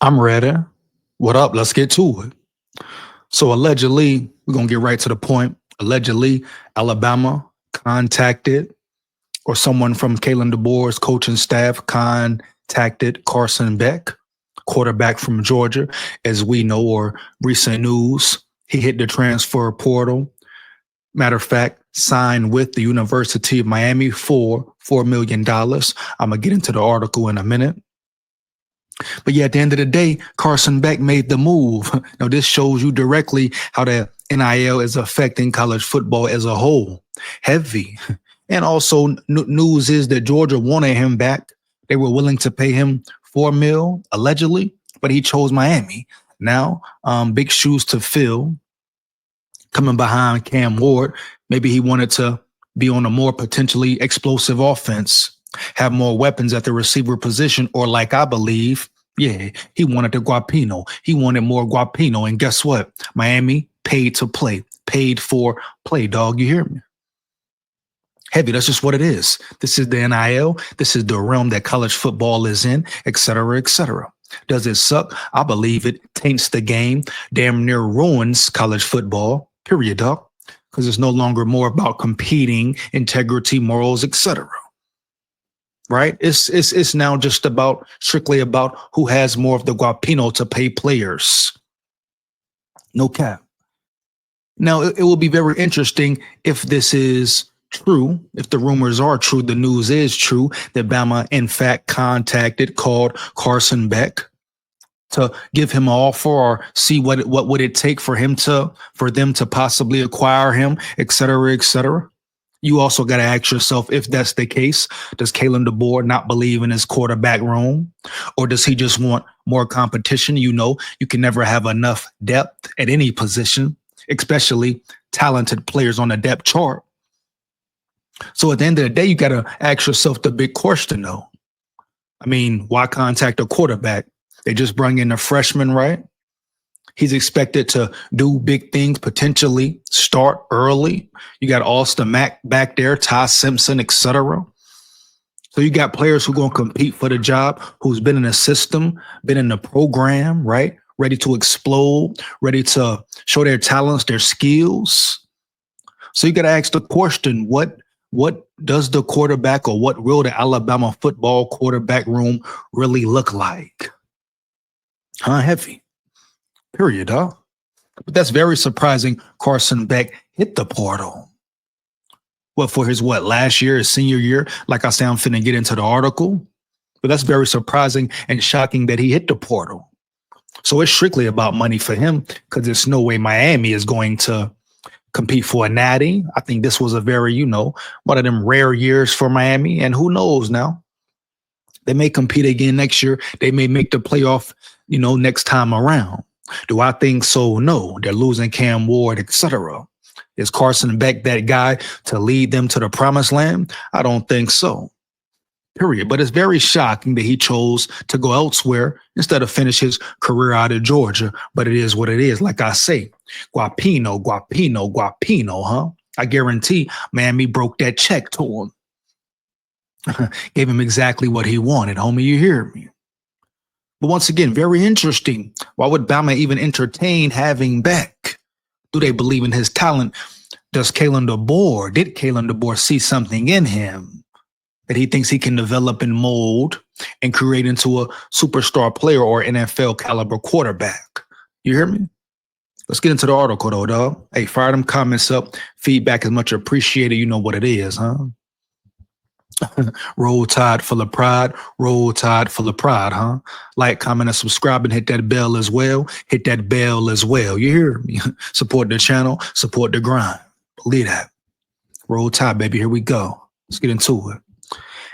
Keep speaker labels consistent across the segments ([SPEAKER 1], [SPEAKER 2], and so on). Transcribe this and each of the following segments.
[SPEAKER 1] I'm ready. What up? Let's get to it. So allegedly, we're gonna get right to the point. Allegedly, Alabama contacted, or someone from KALEN coaching staff contacted Carson Beck, quarterback from Georgia, as we know, or recent news. He hit the transfer portal. Matter of fact, signed with the University of Miami for $4 million. I'm gonna get into the article in a minute. But yeah, at the end of the day, Carson Beck made the move. Now, this shows you directly how the NIL is affecting college football as a whole. Heavy. And also, news is that Georgia wanted him back. They were willing to pay him $4 million, allegedly, but he chose Miami. Now, big shoes to fill. Coming behind Cam Ward, maybe he wanted to be on a more potentially explosive offense, have more weapons at the receiver position, or like I believe, yeah, he wanted the Guapino. He wanted more Guapino. And guess what? Miami paid to play, paid for play, dog. You hear me? Heavy, that's just what it is. This is the NIL. This is the realm that college football is in, et cetera, et cetera. Does it suck? I believe it taints the game, damn near ruins college football, period, dog. Because it's no longer more about competing, integrity, morals, etc. Right? It's now just about strictly about who has more of the guapino to pay players. No cap. Now it will be very interesting if this is true, if the rumors are true, the news is true that Bama in fact called Carson Beck to give him an offer or see what would it take for them to possibly acquire him, et cetera, et cetera. You also got to ask yourself, if that's the case, does kalendeboer not believe in his quarterback room, or does he just want more competition? You know, you can never have enough depth at any position, especially talented players on the depth chart. So at the end of the day, you got to ask yourself the big question, though. I mean, why contact a quarterback? They just bring in a freshman, right? He's expected to do big things, potentially start early. You got Austin Mack back there, Ty Simpson, etc. So you got players who are going to compete for the job, who's been in the system, been in the program, right? Ready to explode, ready to show their talents, their skills. So you got to ask the question, what does the quarterback, or what will the Alabama football quarterback room really look like? Heavy. Period, huh? But that's very surprising. Carson Beck hit the portal. Well, for his last year, his senior year? Like I say, I'm finna get into the article. But that's very surprising and shocking that he hit the portal. So it's strictly about money for him, because there's no way Miami is going to compete for a natty. I think this was a very, one of them rare years for Miami. And who knows now? They may compete again next year. They may make the playoff, next time around. Do I think so? No. They're losing Cam Ward, etc. Is Carson Beck that guy to lead them to the promised land? I don't think so. Period. But it's very shocking that he chose to go elsewhere instead of finish his career out of Georgia. But it is what it is. Like I say, Guapino, huh? I guarantee Miami broke that check to him. Gave him exactly what he wanted. Homie, you hear me? But once again, very interesting. Why would Bama even entertain having Beck? Do they believe in his talent? Did kalendeboer see something in him that he thinks he can develop and mold and create into a superstar player or NFL caliber quarterback? You hear me? Let's get into the article, though, dog. Hey, fire them comments up. Feedback is much appreciated. You know what it is, huh? Roll Tide full of pride. Roll Tide full of pride, huh? Like, comment, and subscribe, and hit that bell as well. Hit that bell as well. You hear me? Support the channel. Support the grind. Believe that. Roll Tide, baby. Here we go. Let's get into it.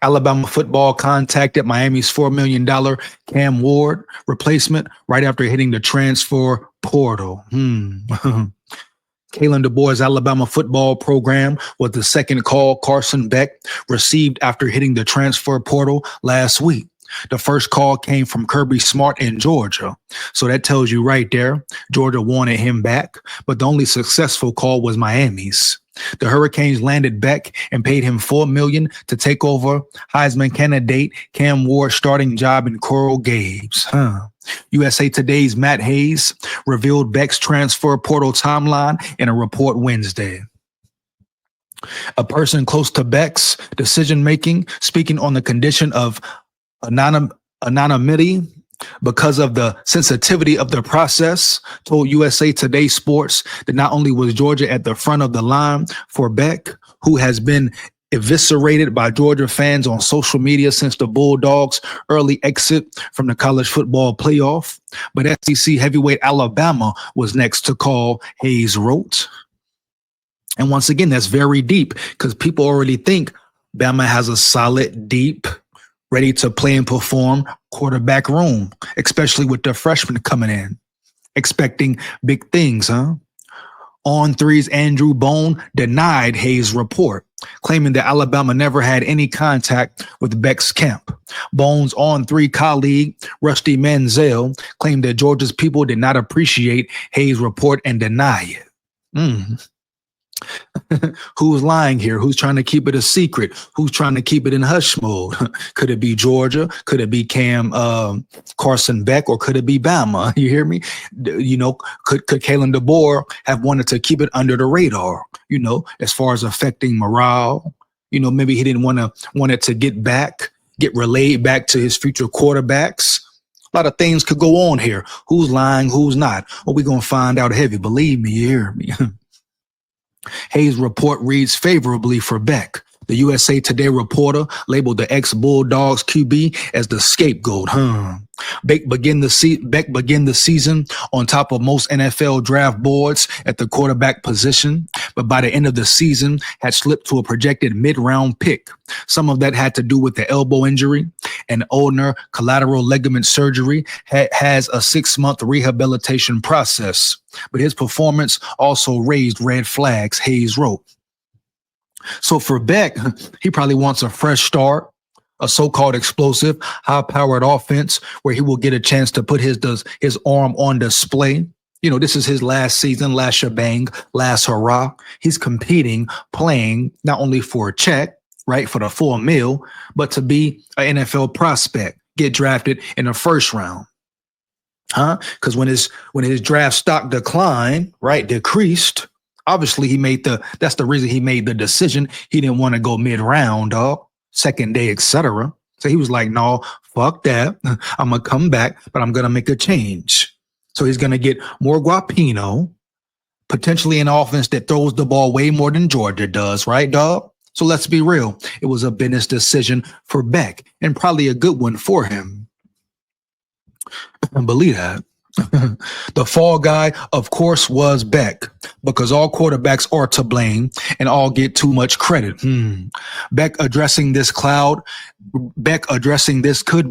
[SPEAKER 1] Alabama football contacted Miami's $4 million Cam Ward replacement right after hitting the transfer portal. kalendeboer's Alabama football program was the second call Carson Beck received after hitting the transfer portal last week. The first call came from Kirby Smart in Georgia. So that tells you right there, Georgia wanted him back, but the only successful call was Miami's. The Hurricanes landed Beck and paid him $4 million to take over Heisman candidate Cam Ward's starting job in Coral Gables. USA Today's Matt Hayes revealed Beck's transfer portal timeline in a report Wednesday. A person close to Beck's decision-making, speaking on the condition of anonymity because of the sensitivity of the process, told USA Today Sports that not only was Georgia at the front of the line for Beck, who has been eviscerated by Georgia fans on social media since the Bulldogs' early exit from the college football playoff, but SEC heavyweight Alabama was next to call, Hayes wrote. And once again, that's very deep because people already think Bama has a solid, deep, ready to play and perform quarterback room, especially with the freshmen coming in, expecting big things, On Three's Andrew Bone denied Hayes' report, claiming that Alabama never had any contact with Beck's camp. Bone's On Three colleague, Rusty Manziel, claimed that Georgia's people did not appreciate Hayes' report and deny it. Who's lying here? Who's trying to keep it a secret? Who's trying to keep it in hush mode? Could it be Georgia? Could it be Carson Beck? Or could it be Bama? You hear me? Could KALEN have wanted to keep it under the radar, as far as affecting morale? Maybe he didn't want it to get relayed back to his future quarterbacks. A lot of things could go on here. Who's lying? Who's not? Well, we're going to find out heavy. Believe me, you hear me? Hayes' report reads favorably for Beck. The USA Today reporter labeled the ex-Bulldogs QB as the scapegoat. Beck began the season on top of most NFL draft boards at the quarterback position, but by the end of the season had slipped to a projected mid-round pick. Some of that had to do with the elbow injury and ulnar collateral ligament surgery. Has a 6-month rehabilitation process, but his performance also raised red flags, Hayes wrote. So for Beck, he probably wants a fresh start, a so-called explosive, high-powered offense where he will get a chance to put his arm on display. This is his last season, last shebang, last hurrah. He's competing, playing not only for a check, right, for the $4 million, but to be an NFL prospect, get drafted in the first round. Because when his draft stock decreased, obviously that's the reason he made the decision. He didn't want to go mid-round, second day, etc. So he was like, no, fuck that. I'm going to come back, but I'm going to make a change. So he's going to get more guapino, potentially an offense that throws the ball way more than Georgia does, right, dog? So let's be real. It was a business decision for Beck and probably a good one for him. I believe that. The fall guy, of course, was Beck, because all quarterbacks are to blame and all get too much credit. Beck addressing this could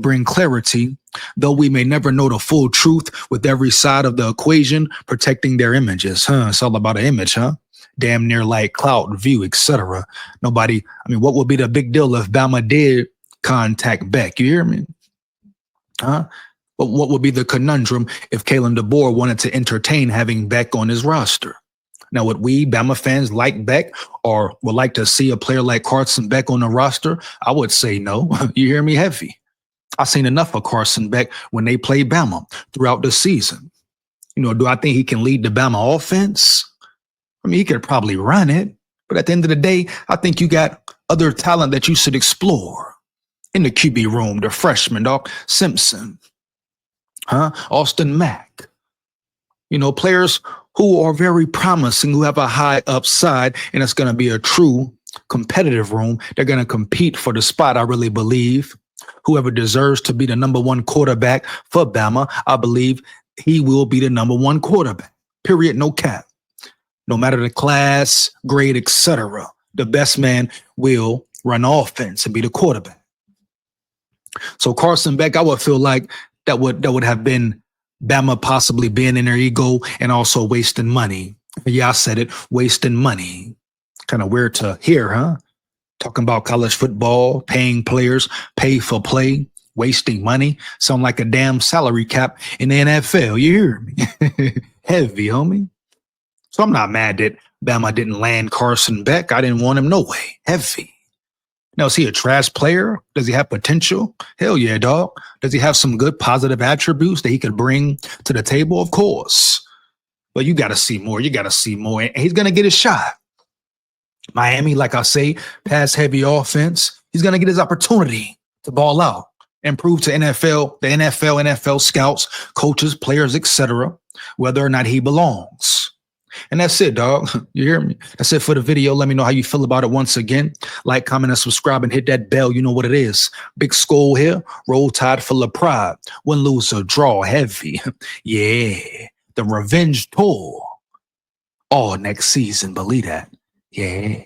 [SPEAKER 1] bring clarity, though we may never know the full truth with every side of the equation protecting their images. It's all about an image, damn near like clout, view, etc. What would be the big deal if Bama did contact Beck? You hear me? But what would be the conundrum if kalendeboer wanted to entertain having Beck on his roster? Now, would we Bama fans like Beck or would like to see a player like Carson Beck on the roster? I would say no. You hear me heavy? I've seen enough of Carson Beck when they play Bama throughout the season. Do I think he can lead the Bama offense? He could probably run it, but at the end of the day, I think you got other talent that you should explore in the QB room. The freshman, dog, Simpson. Austin Mack, players who are very promising, who have a high upside, and it's going to be a true competitive room. They're going to compete for the spot, I really believe. Whoever deserves to be the number one quarterback for Bama, I believe he will be the number one quarterback, period, no cap. No matter the class, grade, etc., the best man will run offense and be the quarterback. So Carson Beck, I would feel like that would have been Bama possibly being in their ego and also wasting money. Yeah, I said it, wasting money. Kind of weird to hear, Talking about college football, paying players, pay for play, wasting money. Sound like a damn salary cap in the NFL. You hear me? Heavy, homie. So I'm not mad that Bama didn't land Carson Beck. I didn't want him no way. Heavy. Now, is he a trash player? Does he have potential? Hell yeah, dog. Does he have some good positive attributes that he could bring to the table? Of course. But you got to see more. You got to see more. And he's going to get his shot. Miami, like I say, pass-heavy offense. He's going to get his opportunity to ball out and prove to the NFL scouts, coaches, players, etc., whether or not he belongs. And that's it, dog. You hear me? That's it for the video. Let me know how you feel about it once again. Like, comment, and subscribe, and hit that bell. You know what it is. Big skull here. Roll Tide full of pride. Win, lose, or draw heavy. Yeah. The revenge tour. All next season. Believe that. Yeah.